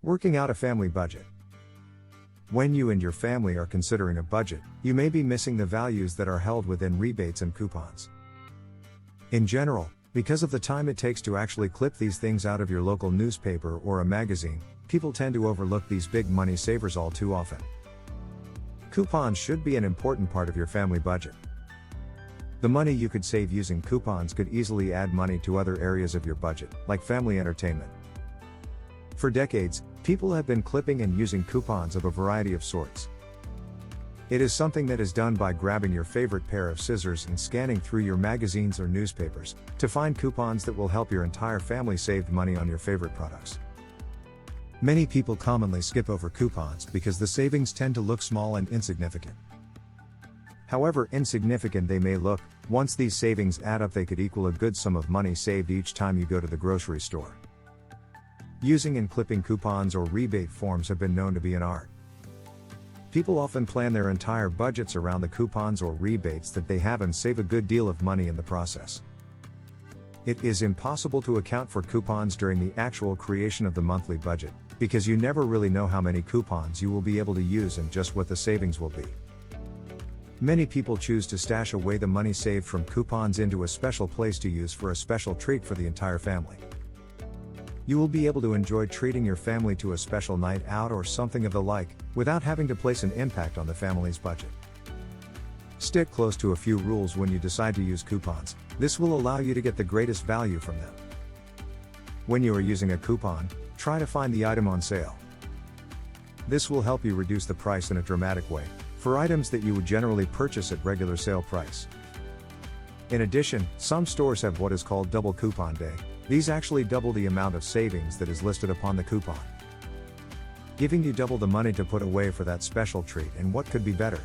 Working out a family budget. When you and your family are considering a budget, you may be missing the values that are held within rebates and coupons. In general, because of the time it takes to actually clip these things out of your local newspaper or a magazine, people tend to overlook these big money savers all too often. Coupons should be an important part of your family budget. The money you could save using coupons could easily add money to other areas of your budget, like family entertainment. For decades, people have been clipping and using coupons of a variety of sorts. It is something that is done by grabbing your favorite pair of scissors and scanning through your magazines or newspapers to find coupons that will help your entire family save money on your favorite products. Many people commonly skip over coupons because the savings tend to look small and insignificant. However insignificant they may look, once these savings add up they could equal a good sum of money saved each time you go to the grocery store. Using and clipping coupons or rebate forms have been known to be an art. People often plan their entire budgets around the coupons or rebates that they have and save a good deal of money in the process. It is impossible to account for coupons during the actual creation of the monthly budget, because you never really know how many coupons you will be able to use and just what the savings will be. Many people choose to stash away the money saved from coupons into a special place to use for a special treat for the entire family. You will be able to enjoy treating your family to a special night out or something of the like, without having to place an impact on the family's budget. Stick close to a few rules when you decide to use coupons. This will allow you to get the greatest value from them. When you are using a coupon, try to find the item on sale. This will help you reduce the price in a dramatic way, for items that you would generally purchase at regular sale price. In addition, some stores have what is called double coupon day. These actually double the amount of savings that is listed upon the coupon, giving you double the money to put away for that special treat, and what could be better?